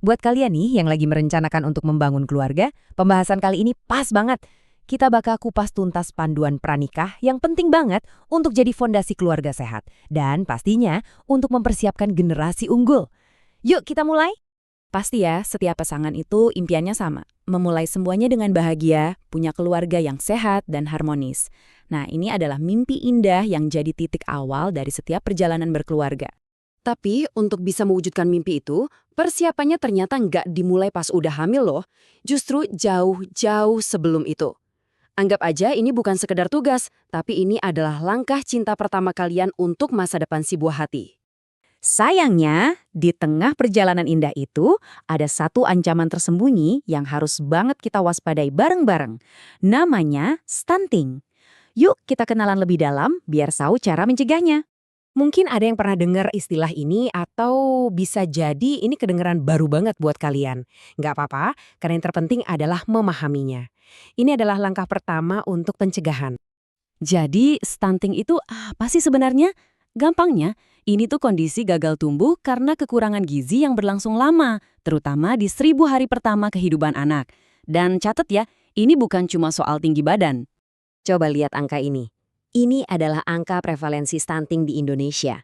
Buat kalian nih yang lagi merencanakan untuk membangun keluarga, pembahasan kali ini pas banget. Kita bakal kupas tuntas panduan pranikah yang penting banget untuk jadi fondasi keluarga sehat. Dan pastinya untuk mempersiapkan generasi unggul. Yuk kita mulai! Pasti ya, setiap pasangan itu impiannya sama. Memulai semuanya dengan bahagia, punya keluarga yang sehat dan harmonis. Nah, ini adalah mimpi indah yang jadi titik awal dari setiap perjalanan berkeluarga. Tapi untuk bisa mewujudkan mimpi itu, persiapannya ternyata nggak dimulai pas udah hamil loh. Justru jauh-jauh sebelum itu. Anggap aja ini bukan sekedar tugas, tapi ini adalah langkah cinta pertama kalian untuk masa depan si buah hati. Sayangnya, di tengah perjalanan indah itu, ada satu ancaman tersembunyi yang harus banget kita waspadai bareng-bareng. Namanya stunting. Yuk kita kenalan lebih dalam biar tahu cara mencegahnya. Mungkin ada yang pernah dengar istilah ini atau bisa jadi ini kedengeran baru banget buat kalian. Nggak apa-apa, karena yang terpenting adalah memahaminya. Ini adalah langkah pertama untuk pencegahan. Jadi, stunting itu apa sih sebenarnya? Gampangnya, ini tuh kondisi gagal tumbuh karena kekurangan gizi yang berlangsung lama, terutama di 1000 hari pertama kehidupan anak. Dan catat ya, ini bukan cuma soal tinggi badan. Coba lihat angka ini. Ini adalah angka prevalensi stunting di Indonesia.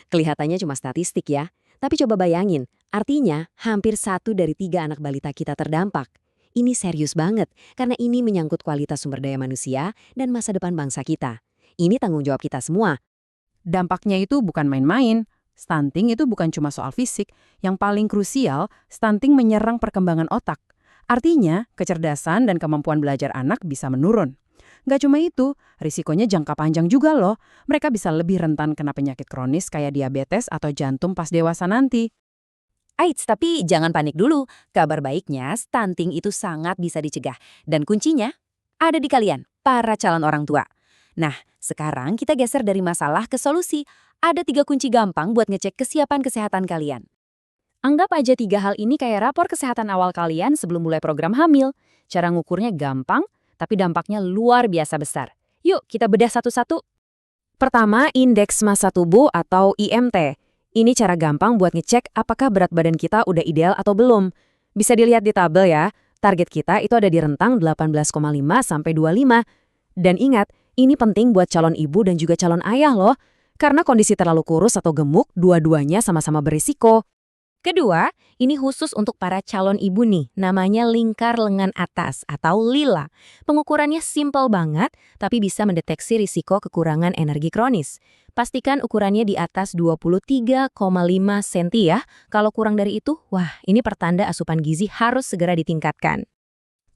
Kelihatannya cuma statistik ya, tapi coba bayangin, artinya hampir 1 dari 3 anak balita kita terdampak. Ini serius banget, karena ini menyangkut kualitas sumber daya manusia dan masa depan bangsa kita. Ini tanggung jawab kita semua. Dampaknya itu bukan main-main. Stunting itu bukan cuma soal fisik. Yang paling krusial, stunting menyerang perkembangan otak. Artinya, kecerdasan dan kemampuan belajar anak bisa menurun. Nggak cuma itu, risikonya jangka panjang juga loh. Mereka bisa lebih rentan kena penyakit kronis kayak diabetes atau jantung pas dewasa nanti. Eits, tapi jangan panik dulu. Kabar baiknya, stunting itu sangat bisa dicegah. Dan kuncinya ada di kalian, para calon orang tua. Nah, sekarang kita geser dari masalah ke solusi. Ada 3 kunci gampang buat ngecek kesiapan kesehatan kalian. Anggap aja 3 hal ini kayak rapor kesehatan awal kalian sebelum mulai program hamil. Cara ngukurnya gampang, tapi dampaknya luar biasa besar. Yuk, kita bedah satu-satu. Pertama, indeks massa tubuh atau IMT. Ini cara gampang buat ngecek apakah berat badan kita udah ideal atau belum. Bisa dilihat di tabel ya, target kita itu ada di rentang 18,5 sampai 25. Dan ingat, ini penting buat calon ibu dan juga calon ayah loh. Karena kondisi terlalu kurus atau gemuk, dua-duanya sama-sama berisiko. Kedua, ini khusus untuk para calon ibu nih, namanya lingkar lengan atas atau lila. Pengukurannya simpel banget, tapi bisa mendeteksi risiko kekurangan energi kronis. Pastikan ukurannya di atas 23,5 cm ya. Kalau kurang dari itu, wah ini pertanda asupan gizi harus segera ditingkatkan.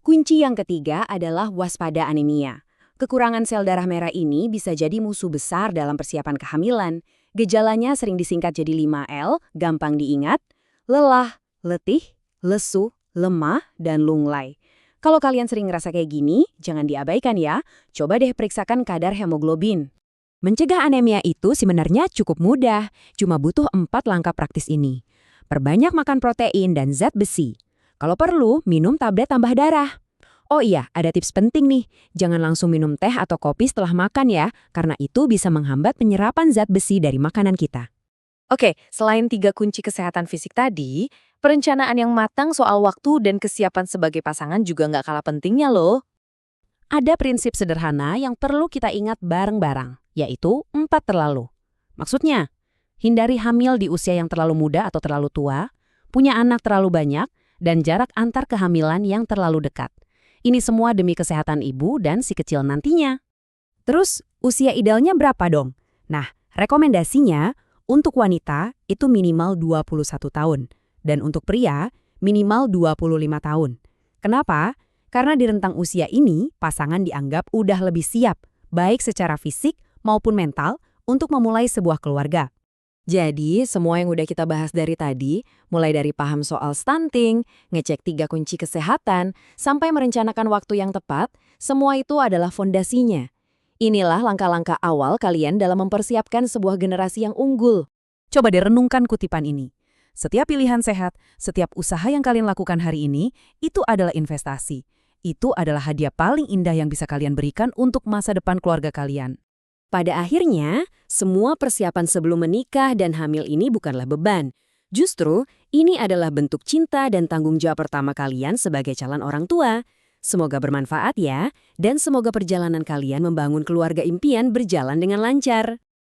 Kunci yang ketiga adalah waspada anemia. Kekurangan sel darah merah ini bisa jadi musuh besar dalam persiapan kehamilan. Gejalanya sering disingkat jadi 5L, gampang diingat: lelah, letih, lesu, lemah, dan lunglai. Kalau kalian sering ngerasa kayak gini, jangan diabaikan ya. Coba deh periksakan kadar hemoglobin. Mencegah anemia itu sebenarnya cukup mudah, cuma butuh 4 langkah praktis ini. Perbanyak makan protein dan zat besi. Kalau perlu, minum tablet tambah darah. Oh iya, ada tips penting nih. Jangan langsung minum teh atau kopi setelah makan ya, karena itu bisa menghambat penyerapan zat besi dari makanan kita. Oke, selain 3 kunci kesehatan fisik tadi, perencanaan yang matang soal waktu dan kesiapan sebagai pasangan juga nggak kalah pentingnya loh. Ada prinsip sederhana yang perlu kita ingat bareng-bareng, yaitu 4 terlalu. Maksudnya, hindari hamil di usia yang terlalu muda atau terlalu tua, punya anak terlalu banyak, dan jarak antar kehamilan yang terlalu dekat. Ini semua demi kesehatan ibu dan si kecil nantinya. Terus, usia idealnya berapa dong? Nah, rekomendasinya untuk wanita itu minimal 21 tahun. Dan untuk pria, minimal 25 tahun. Kenapa? Karena di rentang usia ini, pasangan dianggap udah lebih siap, baik secara fisik maupun mental, untuk memulai sebuah keluarga. Jadi, semua yang udah kita bahas dari tadi, mulai dari paham soal stunting, ngecek 3 kunci kesehatan, sampai merencanakan waktu yang tepat, semua itu adalah fondasinya. Inilah langkah-langkah awal kalian dalam mempersiapkan sebuah generasi yang unggul. Coba direnungkan kutipan ini. Setiap pilihan sehat, setiap usaha yang kalian lakukan hari ini, itu adalah investasi. Itu adalah hadiah paling indah yang bisa kalian berikan untuk masa depan keluarga kalian. Pada akhirnya, semua persiapan sebelum menikah dan hamil ini bukanlah beban. Justru, ini adalah bentuk cinta dan tanggung jawab pertama kalian sebagai calon orang tua. Semoga bermanfaat ya, dan semoga perjalanan kalian membangun keluarga impian berjalan dengan lancar.